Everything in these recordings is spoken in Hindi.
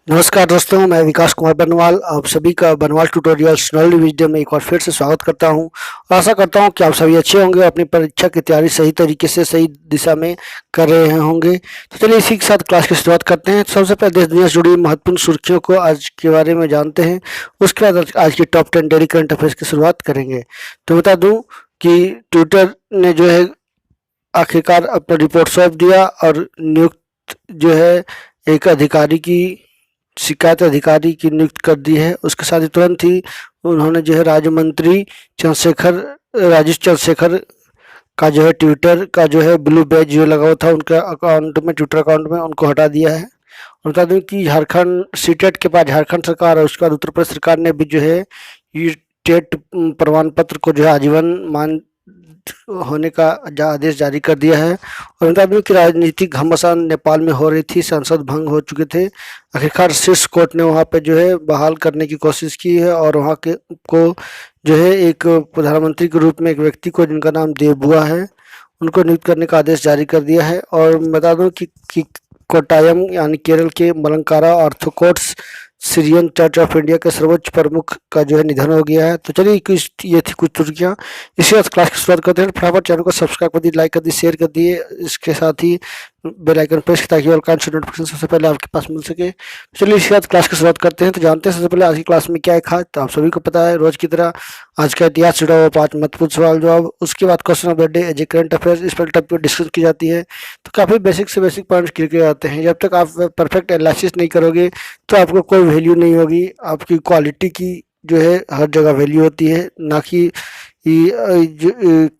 नमस्कार दोस्तों, मैं विकास कुमार बनवाल आप सभी का बनवाल ट्यूटोरियल्स नॉलेज वीडियो में एक बार फिर से स्वागत करता हूं और आशा करता हूं कि आप सभी अच्छे होंगे और अपनी परीक्षा की तैयारी सही तरीके से सही दिशा में कर रहे होंगे। तो चलिए इसी के साथ क्लास की शुरुआत करते हैं। तो सबसे पहले देश दुनिया से जुड़ी महत्वपूर्ण सुर्खियों को आज के बारे में जानते हैं। उसके बाद आज की टॉप 10 डेली करंट अफेयर्स की शुरुआत करेंगे। तो बता दूँ कि ट्विटर ने जो है आखिरकार अपना रिपोर्ट सौंप दिया और नियुक्त जो है एक अधिकारी की शिकायत अधिकारी की नियुक्त कर दी है। उसके साथ ही तुरंत ही उन्होंने जो है राज्य मंत्री राजेश चंद्रशेखर का जो है ट्विटर का जो है ब्लू बैज जो लगा हुआ था उनका अकाउंट में, ट्विटर अकाउंट में, उनको हटा दिया है। और बता दूं कि झारखंड सीटेट के बाद झारखंड सरकार और उसके बाद उत्तर प्रदेश सरकार ने भी जो है ये टेट प्रमाण पत्र को जो है आजीवन मान होने का आदेश जारी कर दिया है। और बता दूं कि राजनीतिक घमासान नेपाल में हो रही थी, संसद भंग हो चुके थे। आखिरकार शीर्ष कोर्ट ने वहां पे जो है बहाल करने की कोशिश की है और वहां के को जो है एक प्रधानमंत्री के रूप में एक व्यक्ति को जिनका नाम देवबुआ है उनको नियुक्त करने का आदेश जारी कर दिया है। और बता दूं कि कोट्टायम यानी केरल के Malankara Orthodox Syrian church of India के सर्वोच्च प्रमुख का जो है निधन हो गया है। तो चलिए ये थी कुछ सुर्खियाँ। इसी बाद क्लास की शुरुआत करते हैं। फटाफट चैनल को सब्सक्राइब कर दिए, लाइक कर दिए, शेयर कर दिए, इसके साथ ही बेल आइकन प्रेस ताकि ऑल काइंड नोटिफिकेशन सबसे पहले आपके पास मिल सके। चलिए इसके बाद क्लास की शुरुआत करते हैं। तो जानते हैं सबसे पहले आज की क्लास में क्या है खास। तो आप सभी को पता है रोज की तरह आज का इतिहास जुड़ा हुआ 5 महत्वपूर्ण सवाल जवाब, उसके बाद question of the day as a current affairs, इस पर टॉपिक डिस्कस की जाती है। तो काफ़ी बेसिक से बेसिक पॉइंट्स क्लियर किए जाते हैं। जब तक आप परफेक्ट एनालिसिस नहीं करोगे तो आपको कोई वैल्यू नहीं होगी। आपकी क्वालिटी की जो है हर जगह वैल्यू होती है, ना कि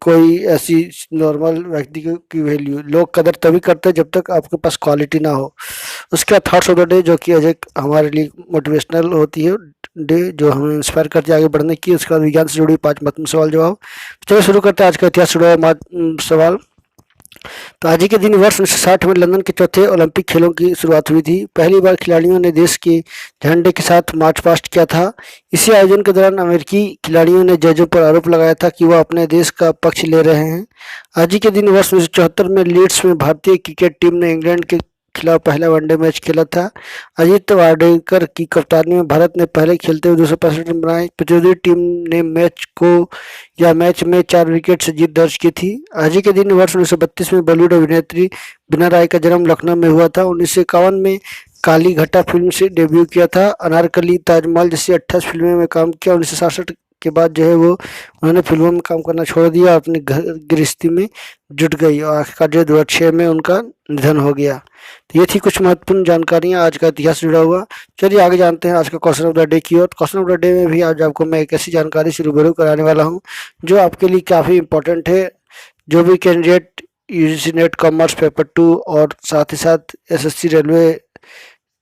कोई ऐसी नॉर्मल व्यक्ति की वैल्यू। लोग कदर तभी करते हैं जब तक आपके पास क्वालिटी ना हो। उसके बाद थॉट्स ऑफ द डे जो कि एक हमारे लिए मोटिवेशनल होती है डे, जो हमें इंस्पायर करती है आगे बढ़ने की। उसके बाद विज्ञान से जुड़ी 5 महत्वपूर्ण सवाल जवाब। चलिए शुरू करते हैं आज का इतिहास से जुड़ा हुआ सवाल। तो आज ही के दिन वर्ष 1960 में लंदन के चौथे ओलंपिक खेलों की शुरुआत हुई थी। पहली बार खिलाड़ियों ने देश के झंडे के साथ मार्च पास्ट किया था। इसी आयोजन के दौरान अमेरिकी खिलाड़ियों ने जजों पर आरोप लगाया था कि वह अपने देश का पक्ष ले रहे हैं। आज ही के दिन वर्ष 1974 में लीड्स में भारतीय क्रिकेट टीम ने इंग्लैंड के खिलाफ पहला वनडे मैच खेला था। अजीत वाडेकर की कप्तानी में भारत ने पहले खेलते हुए 265 रन बनाए। प्रतियोगी टीम ने मैच में 4 विकेट से जीत दर्ज की थी। आज ही के दिन वर्ष 1932 में बॉलीवुड अभिनेत्री बीना राय का जन्म लखनऊ में हुआ था। 1951 में काली घटा फिल्म से डेब्यू किया था। अनारकली, ताजमहल जैसी 28 फिल्मों में काम किया। 1967 के बाद जो है उन्होंने फिल्मों में काम करना छोड़ दिया और अपनी घर गृहस्थी में जुट गई और आखिरकार जो 2006 में उनका निधन हो गया। तो ये थी कुछ महत्वपूर्ण जानकारियाँ आज का इतिहास जुड़ा हुआ। चलिए आगे जानते हैं आज का क्वेश्चन ऑफ द डे की ओर। क्वेश्चन ऑफ द डे में भी आज आपको मैं एक ऐसी जानकारी से रूबरू कराने वाला हूँ जो आपके लिए काफ़ी इंपॉर्टेंट है। जो भी candidate UGC net commerce paper 2 और साथ ही साथ एसएससी रेलवे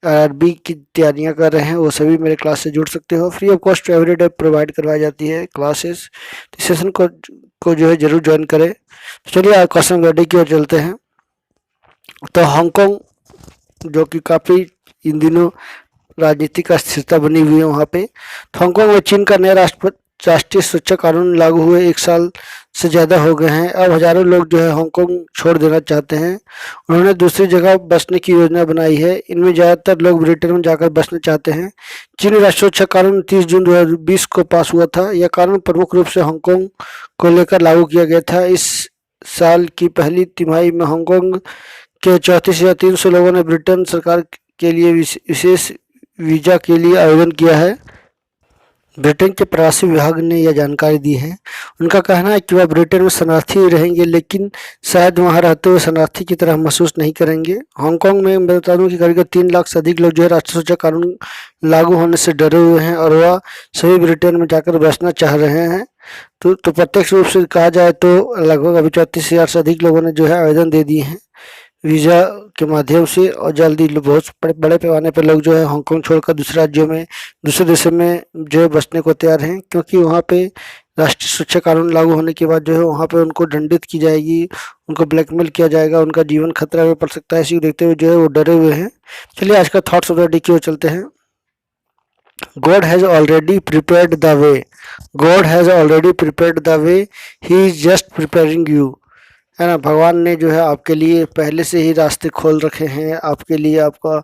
आरबी की तैयारियां कर रहे हैं वो सभी मेरे क्लास से जुड़ सकते हो। Free of cost every day provide करवाई जाती है क्लासेस। तो सेशन को जो है जरूर ज्वाइन करें। तो चलिए आज क्वेश्चन रेडी की ओर चलते हैं। तो हांगकांग जो कि काफ़ी इन दिनों राजनीतिक अस्थिरता बनी हुई है वहाँ पे। तो हांगकांग में चीन का नया राष्ट्रीय सुरक्षा कानून लागू हुए 1 साल से ज़्यादा हो गए हैं। अब हज़ारों लोग जो है हांगकांग छोड़ देना चाहते हैं। उन्होंने दूसरी जगह बसने की योजना बनाई है। इनमें ज़्यादातर लोग ब्रिटेन में जाकर बसना चाहते हैं। चीनी राष्ट्रीय सुरक्षा कानून 30 जून 2020 को पास हुआ था। यह कानून प्रमुख रूप से हांगकांग को लेकर लागू किया गया था। इस साल की पहली तिमाही में हांगकांग के 34,300 लोगों ने ब्रिटेन सरकार के लिए विशेष वीज़ा के लिए आवेदन किया है। ब्रिटेन के प्रवासी विभाग ने यह जानकारी दी है। उनका कहना है कि वह ब्रिटेन में शरणार्थी रहेंगे लेकिन शायद वहां रहते हुए शरणार्थी की तरह महसूस नहीं करेंगे। हांगकांग में मैं बता दूं कि करीब 3 लाख से अधिक लोग जो है राष्ट्रीय सुरक्षा कानून लागू होने से डरे हुए हैं और वह सभी ब्रिटेन में जाकर बसना चाह रहे हैं। तो प्रत्यक्ष रूप से कहा जाए तो लगभग अभी 34,000 से अधिक लोगों ने जो है आवेदन दे दिए हैं वीज़ा के माध्यम से। और जल्दी बहुत बड़े पैमाने पर लोग जो है हांगकांग छोड़कर दूसरे राज्यों में, दूसरे देशों में जो है बसने को तैयार हैं, क्योंकि वहाँ पे राष्ट्रीय सुरक्षा कानून लागू होने के बाद जो है वहाँ पे उनको दंडित की जाएगी, उनको ब्लैकमेल किया जाएगा, उनका जीवन खतरा में पड़ सकता है। इसी को देखते हुए जो है वो डरे हुए हैं। चलिए आज का थॉट्स ऑफ द डे की ओर चलते हैं। God has already prepared the way. God has already prepared the way. He is just preparing you. है ना, भगवान ने जो है आपके लिए पहले से ही रास्ते खोल रखे हैं। आपके लिए आपका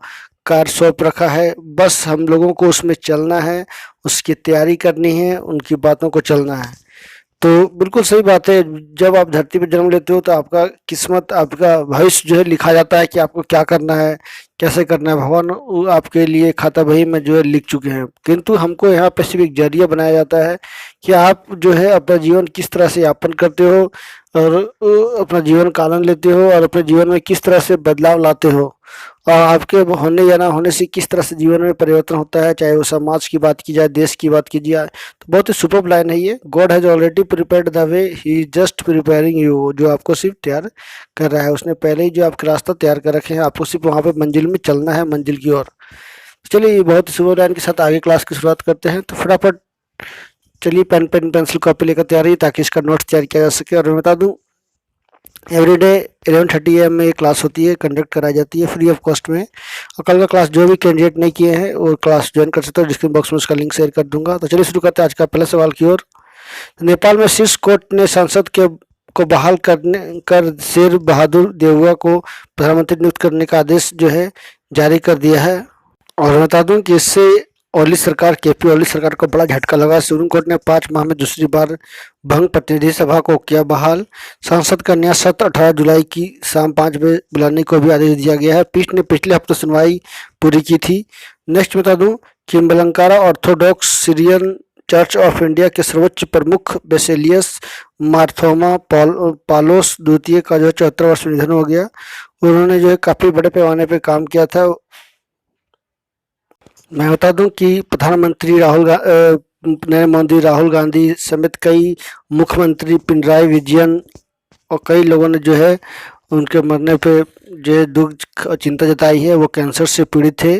कार्य सौंप रखा है, बस हम लोगों को उसमें चलना है, उसकी तैयारी करनी है, उनकी बातों को चलना है। तो बिल्कुल सही बात है, जब आप धरती पर जन्म लेते हो तो आपका किस्मत, आपका भविष्य जो है लिखा जाता है कि आपको क्या करना है, कैसे करना है। भगवान आपके लिए खाता बही में जो है लिख चुके हैं, किंतु हमको यहाँ पे सिर्फ एक जरिया बनाया जाता है कि आप जो है अपना जीवन किस तरह से यापन करते हो और अपना जीवन का आनंद लेते हो और अपने जीवन में किस तरह से बदलाव लाते हो और आपके होने या ना होने से किस तरह से जीवन में परिवर्तन होता है, चाहे वो समाज की बात की जाए, देश की बात की जाए। तो बहुत ही सुपर्ब लाइन है ये, God has already prepared the way, he is just preparing you. जो आपको सिर्फ तैयार कर रहा है, उसने पहले ही जो आपके रास्ता तैयार कर रखे हैं, आपको सिर्फ वहाँ पे मंजिल में चलना है, मंजिल की ओर। चलिए, ये बहुत ही सुपर्ब लाइन के साथ आगे क्लास की शुरुआत करते हैं। तो फटाफट चलिए पेन पेंसिल कॉपी लेकर तैयार रहिए ताकि इसका नोट्स तैयार किया जा सके। और मैं बता दूं, एवरीडे 11:30 AM में ये क्लास होती है, कंडक्ट कराई जाती है फ्री ऑफ कॉस्ट में। और कल का क्लास जो भी कैंडिडेट नहीं किए हैं वो क्लास ज्वाइन कर सकते हो, डिस्क्रिप्शन बॉक्स में उसका लिंक शेयर कर दूंगा। तो चलिए शुरू करते हैं आज का पहले सवाल की ओर। नेपाल में शीर्ष कोर्ट ने सांसद के को बहाल कर शेर बहादुर देउवा को प्रधानमंत्री नियुक्त करने का आदेश जो है जारी कर दिया है। और बता दूं कि इससे ओली सरकार, केपी ओली सरकार को बड़ा झटका लगा। सुप्रीम कोर्ट ने 5 माह में दूसरी बार भंग प्रतिनिधि सभा को किया बहाल। संसद का नया सत्र 18 जुलाई की शाम 5 बजे बुलाने को भी आदेश दिया गया है। पीठ ने पिछले हफ्ते सुनवाई पूरी की थी। नेक्स्ट बता दूं कि Malankara Orthodox Syrian church of India के सर्वोच्च प्रमुख बेसिलियस मार्थोमा पालोस द्वितीय का जो है 74 वर्ष में निधन हो गया। उन्होंने जो है काफ़ी बड़े पैमाने पर काम किया था। मैं बता दूं कि प्रधानमंत्री नरेंद्र मोदी, राहुल गांधी समेत कई मुख्यमंत्री, पिनराई विजयन और कई लोगों ने जो है उनके मरने पे जो है दुख और चिंता जताई है। वो कैंसर से पीड़ित थे।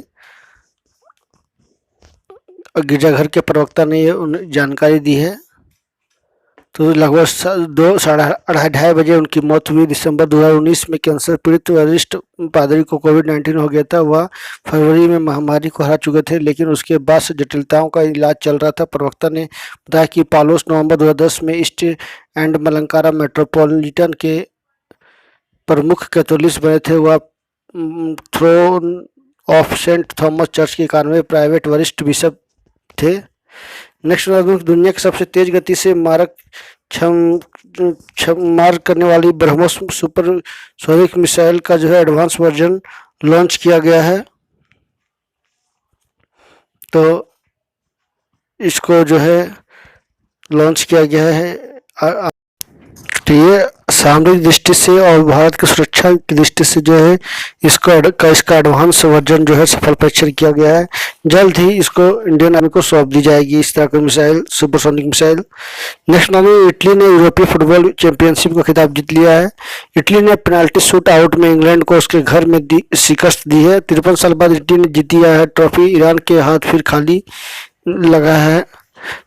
गिरजाघर के प्रवक्ता ने ये जानकारी दी है। तो लगभग 2-2:30 बजे उनकी मौत हुई। दिसंबर 2019 में कैंसर पीड़ित वरिष्ठ पादरी को कोविड-19 हो गया था। वह फरवरी में महामारी को हरा चुके थे, लेकिन उसके बाद से जटिलताओं का इलाज चल रहा था। प्रवक्ता ने बताया कि पालोस नवंबर 2010 में ईस्ट एंड मलंकारा मेट्रोपॉलिटन के प्रमुख कैथोलिक बने थे। वह throne of Saint Thomas church के 91 प्राइवेट वरिष्ठ बिशप थे। नेक्स्ट दुनिया की सबसे तेज गति से मार करने वाली ब्रह्मोस सुपरसोनिक मिसाइल का जो है एडवांस वर्जन लॉन्च किया गया है। तो इसको जो है लॉन्च किया गया है। तो ये सामरिक दृष्टि से और भारत की सुरक्षा की दृष्टि से जो है इसका एडवांस वर्जन जो है सफल परीक्षण किया गया है। जल्द ही इसको इंडियन आर्मी को सौंप दी जाएगी, इस तरह की मिसाइल, सुपरसोनिक मिसाइल। नेक्स्ट नाम है, इटली ने यूरोपीय फुटबॉल चैंपियनशिप का खिताब जीत लिया है। इटली ने पेनाल्टी शूट आउट में इंग्लैंड को उसके घर में शिकस्त दी है। 53 साल बाद इटली ने जीती है ट्रॉफी। ईरान के हाथ फिर खाली लगा है।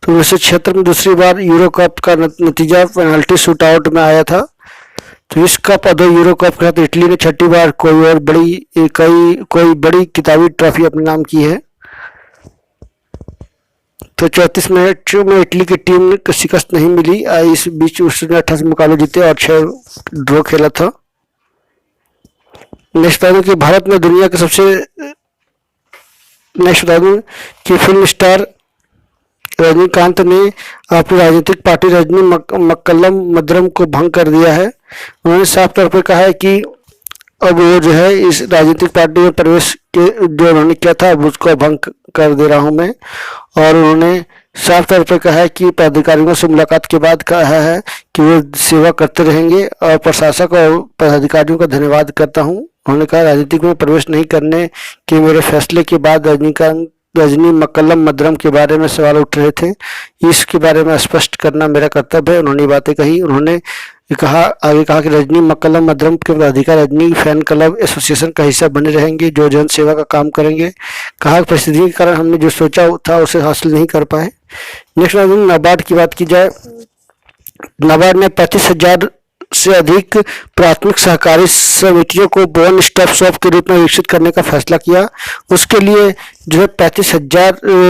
तो 1976 में दूसरी बार यूरो कप का नतीजा पेनाल्टी शूट आउट में आया था। तो इस कप और 2 यूरो कप के साथ इटली ने 6ठी बार कोई बड़ी किताबी ट्रॉफी अपने नाम की है। तो 34 मैच में इटली की टीम को शिकस्त नहीं मिली। इस बीच उसने 88 मुकाबले जीते और 6 ड्रॉ खेला था। नेक्स्ट बता दूं कि भारत में दुनिया के नेक्स्ट बता दूं कि फिल्म स्टार रजनीकांत ने अपनी राजनीतिक पार्टी रजनी मक्कलम मद्रम को भंग कर दिया है। उन्होंने साफ तौर पर कहा है कि अब वो जो है इस राजनीतिक पार्टी में प्रवेश के जो उन्होंने किया था अब उसको भंग कर दे रहा हूं मैं। और उन्होंने साफ तौर पर कहा है कि पदाधिकारियों से मुलाकात के बाद कहा है कि वो सेवा करते रहेंगे और प्रशासक और पदाधिकारियों का धन्यवाद करता हूं। उन्होंने कहा, राजनीतिक में प्रवेश नहीं करने के मेरे फैसले के बाद रजनी मक्कलम मद्रम के बारे में सवाल उठ रहे थे। इसके बारे में स्पष्ट करना मेरा कर्तव्य है। उन्होंने बातें कही। उन्होंने आगे कहा कि रजनी मक्कलम मद्रम के पदाधिकारी रजनी फैन क्लब एसोसिएशन का हिस्सा बने रहेंगे, जो जन सेवा का काम करेंगे। कहा कि परिस्थिति के कारण हमने जो सोचा था उसे हासिल नहीं कर पाए। नेक्स्ट नाबार्ड की बात की जाए, नाबार्ड ने 35,000 से अधिक प्राथमिक सहकारी समितियों को वन स्टॉप शॉप के रूप में विकसित करने का फैसला किया। उसके लिए जो है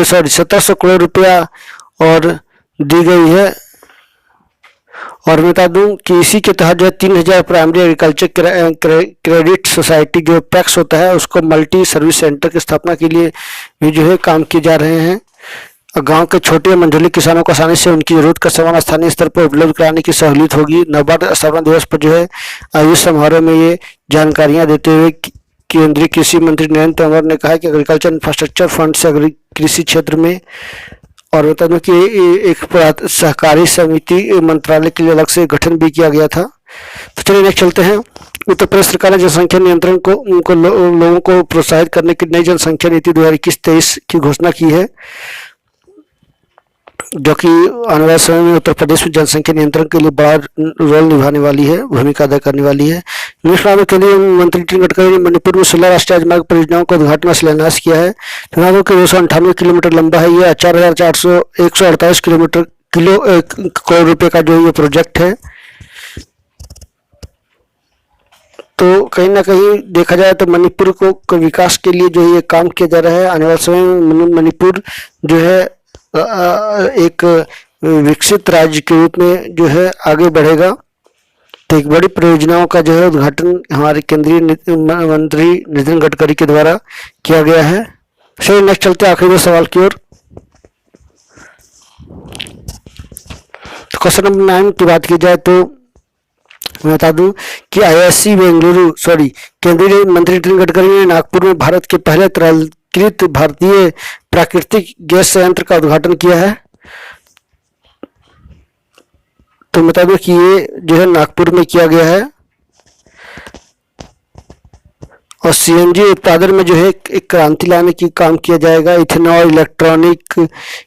1700 करोड़ रुपया और दी गई है। और मैं बता दूं कि इसी के तहत जो है 3000 प्राइमरी एग्रीकल्चर क्रेडिट सोसाइटी जो पैक्स होता है उसको मल्टी सर्विस सेंटर की स्थापना के लिए भी जो है काम किए जा रहे हैं। गांव के छोटे या मंझोले किसानों को आसानी से उनकी जरूरत का सामान स्थानीय स्तर पर उपलब्ध कराने की सहूलियत होगी। नबार्ड स्थापना दिवस पर जो है आयोजित समारोह में ये जानकारियां देते हुए केंद्रीय कृषि मंत्री नरेंद्र तोमर ने कहा कि एग्रीकल्चर इंफ्रास्ट्रक्चर फंड से कृषि क्षेत्र में और बता दूं कि एक सहकारी समिति मंत्रालय के लिए अलग से गठन भी किया गया था। तो चलिए नेक्स्ट चलते हैं। उत्तर प्रदेश सरकार ने जनसंख्या नियंत्रण को लोगों को प्रोत्साहित करने की नई जनसंख्या नीति 2021-23 की घोषणा की है, जो कि आने वाले समय में उत्तर प्रदेश में जनसंख्या नियंत्रण के लिए बड़ा रोल निभाने वाली है, भूमिका अदा करने वाली है। नेक्स्ट केंद्रीय मंत्री नितिन गडकरी ने मणिपुर में 16 राष्ट्रीय राजमार्ग परियोजनाओं का उद्घाटन और शिलान्यास किया है। नागपुर के 298 किलोमीटर लंबा है, यह 4,148 करोड़ रुपए का जो ये प्रोजेक्ट है। तो कहीं ना कहीं देखा जाए तो मणिपुर को विकास के लिए जो ये काम किया जा रहा है, आने वाले समय में मणिपुर जो है एक विकसित राज्य के रूप में जो है आगे बढ़ेगा। तो एक बड़ी परियोजनाओं का जो है उद्घाटन हमारे केंद्रीय मंत्री नितिन गडकरी के द्वारा किया गया है। चलिए नेक्स्ट चलते हैं आखिरी दो सवाल की ओर। तो क्वेश्चन नंबर 9 की बात की जाए तो मैं बता दूं कि केंद्रीय मंत्री नितिन गडकरी ने नागपुर में भारत के पहले तरलकृत भारतीय प्राकृतिक गैस संयंत्र का उद्घाटन किया है। तो बता दूं कि ये जो है नागपुर में किया गया है और सीएनजी उत्पादन में जो है एक क्रांति लाने की काम किया जाएगा। इथेनॉल,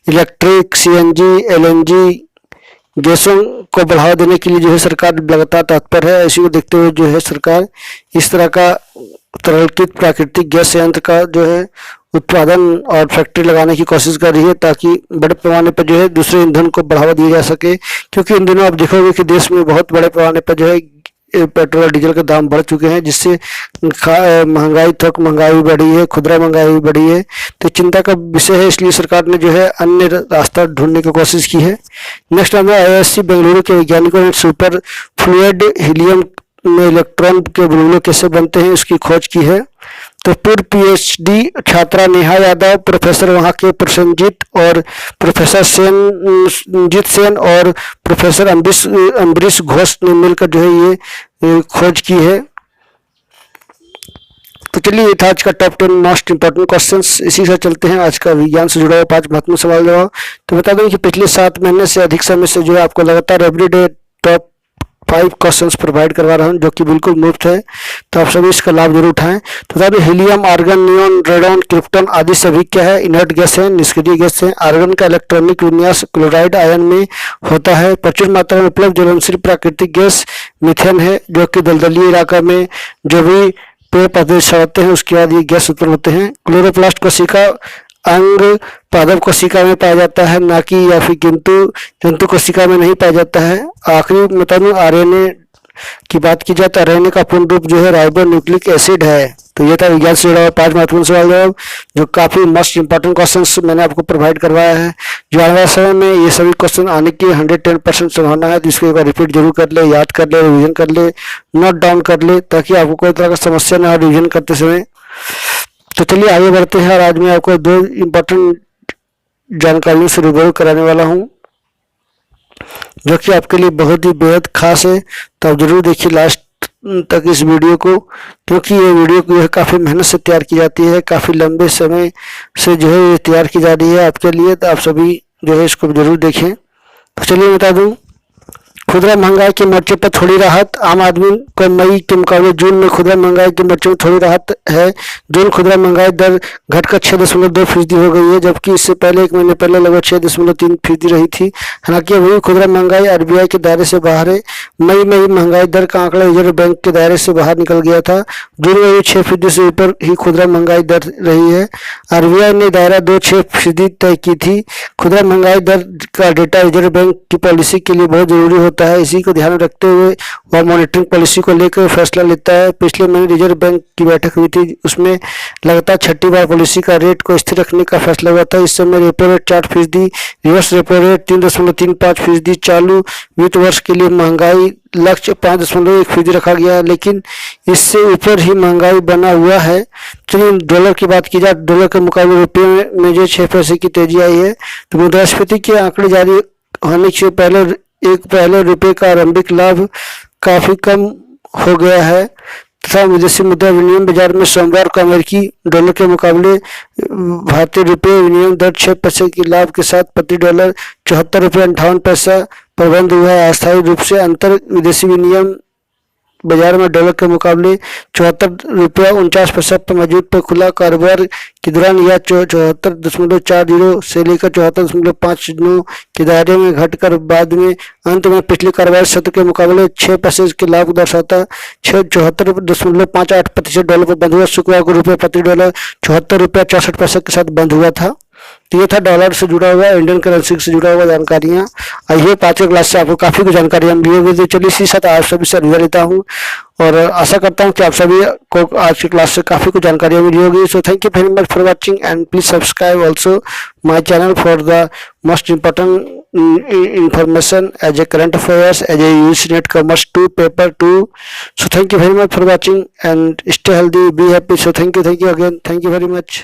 इलेक्ट्रिक सीएनजी, एलएनजी गैसों को बढ़ावा देने के लिए जो है सरकार लगातार तत्पर है। इसी को देखते हुए जो है सरकार इस तरह का तरलकृत प्राकृतिक गैस संयंत्र का जो है उत्पादन और फैक्ट्री लगाने की कोशिश कर रही है, ताकि बड़े पैमाने पर जो है दूसरे ईंधन को बढ़ावा दिया जा सके। क्योंकि इन दिनों आप देखोगे कि देश में बहुत बड़े पैमाने पर जो है पेट्रोल और डीजल के दाम बढ़ चुके हैं, जिससे थोक महंगाई भी बढ़ी है, खुदरा महंगाई भी बढ़ी है। तो चिंता का विषय है, इसलिए सरकार ने जो है अन्य रास्ता ढूंढने की कोशिश की है। नेक्स्ट हमें आईआईएससी बेंगलुरु के वैज्ञानिकों ने सुपर फ्लूइड हीलियम में इलेक्ट्रॉन के बुलबुले कैसे बनते हैं उसकी खोज की है। तो पूर्व पीएचडी छात्रा नेहा यादव, प्रोफेसर वहां के प्रसन्नजीत और प्रोफेसर सेनजीत सेन और प्रोफेसर अम्बरीश घोष ने मिलकर जो है ये खोज की है। तो चलिए ये था आज का टॉप 10 मोस्ट इंपॉर्टेंट क्वेश्चंस। इसी से चलते हैं आज का विज्ञान से जुड़ा हुआ 5 महत्वपूर्ण सवाल जवाब। तो बता दें कि पिछले 7 महीने से अधिक समय से जो है आपको लगातार एवरीडे टॉप 5 क्वेश्चंस प्रोवाइड करवा रहा हूं, जो कि बिल्कुल मुफ्त है। तो आप सभी इसका लाभ जरूर उठाएं। तो बता दें helium, argon, neon, radon, krypton आदि सभी क्या है? इनर्ट गैस है, निष्क्रिय गैस है। आर्गन का इलेक्ट्रॉनिक विन्यास क्लोराइड आयन में होता है। प्रचुर मात्रा में उपलब्ध ज्वलनशील प्राकृतिक गैस मीथेन है, जो कि दलदली इलाका में जो भी पेड़ पौधे सड़ते हैं उसके बाद ये गैस उत्पन्न होते हैं। क्लोरोप्लास्ट कोशिका अंग पादप कोशिका में पाया जाता है, ना कि या फिर जंतु कोशिका में नहीं पाया जाता है। आखिरी मतलब आरएनए की बात की जाए तो आरएनए का पूर्ण रूप जो है राइबो न्यूक्लिक एसिड है। तो ये था विज्ञान से जुड़ा 5 महत्वपूर्ण सवाल जवाब, जो काफी मोस्ट इंपॉर्टेंट क्वेश्चंस मैंने आपको प्रोवाइड करवाया है। जो आने वाले समय में ये सभी क्वेश्चन आने की 110% संभावना है। तो इसको एक बार रिपीट जरूर कर ले, याद कर ले, रिविजन कर ले, नोट डाउन कर ले, ताकि आपको कोई तरह का समस्या ना हो रिविजन करते समय। तो चलिए आगे बढ़ते हैं और आज मैं आपको 2 इम्पोर्टेंट जानकारियों से रूबरू कराने वाला हूं, जो कि आपके लिए बहुत ही बेहद खास है। तो आप जरूर देखिए लास्ट तक इस वीडियो को, क्योंकि ये वीडियो जो है काफ़ी मेहनत से तैयार की जाती है, काफ़ी लंबे समय से जो है ये तैयार की जा रही है आपके लिए। तो आप सभी जो है इसको जरूर देखें। तो चलिए बता दूँ, खुदरा महंगाई के मोर्चे पर थोड़ी राहत। आम आदमी को मई के मुकाबले जून में खुदरा महंगाई के मोर्चे में थोड़ी राहत है। जून खुदरा महंगाई दर घटकर 6.2% हो गई है, जबकि इससे पहले 1 महीने पहले लगभग 6.3% रही थी। हालांकि अभी खुदरा महंगाई आरबीआई के दायरे से बाहर है। मई में महंगाई दर का आंकड़ा रिजर्व बैंक के दायरे से बाहर निकल गया था। जून में भी 6% से ऊपर ही खुदरा महंगाई दर रही है। आरबीआई ने दायरा 2-6% तय की थी। खुदरा महंगाई दर का डेटा रिजर्व बैंक की पॉलिसी के लिए बहुत जरूरी होता है। इसी को ध्यान में रखते हुए वह मॉनिटरिंग पॉलिसी को लेकर फैसला लेता है। पिछले महीने रिजर्व बैंक की बैठक हुई थी, उसमें लगातार छठी बार पॉलिसी का रेट को स्थिर रखने का फैसला हुआ था। इस समय repo rate 4%, reverse repo rate 3.35%, चालू वित्त वर्ष के लिए महंगाई लक्ष्य 5.1% रखा गया है, लेकिन इससे ऊपर ही महंगाई बना हुआ है। चलिए डॉलर की बात की जाए, डॉलर के मुकाबले रुपये में जो 6 पैसे की तेजी आई है, तो मुद्रास्फीति के आंकड़े जारी होने से पहले रुपये का आरंभिक लाभ काफी कम हो गया है तथा विदेशी मुद्रा विनिमय बाजार में सोमवार को अमेरिकी डॉलर के मुकाबले भारतीय रुपये विनिमय दर 6 पैसे की लाभ के साथ प्रति डॉलर 74.58 पर बंद हुआ है। अस्थायी रूप से अंतर विदेशी विनिमय बाजार में डॉलर के मुकाबले 74.49 पर मौजूद पर खुला कारोबार के दौरान यह 74.40 से लेकर 74.59 के दायरे में घटकर बाद में अंत में पिछले कारोबार सत्र के मुकाबले 6 पैसे के लाभ दर्शाता 74.58% डॉलर पर बंद हुआ। शुक्रवार को रुपये प्रति डॉलर 74 रुपया 64 पैसे के साथ बंद हुआ था। तो ये था डॉलर से जुड़ा हुआ, इंडियन करेंसी से जुड़ा हुआ जानकारियाँ। आइए 5वीं क्लास से आपको काफ़ी कुछ जानकारियाँ मिली होगी। तो चलिए इसी साथ आप सभी से अलविदा लेता हूँ और आशा करता हूँ कि आप सभी को आज की क्लास से काफ़ी कुछ जानकारियाँ मिली होगी। So thank you very much for watching and please subscribe also my channel for the most important information as a current affairs, as a UGC Commerce 2 paper 2. So thank you very much for watching and stay healthy, be happy. So thank you again, thank you very much.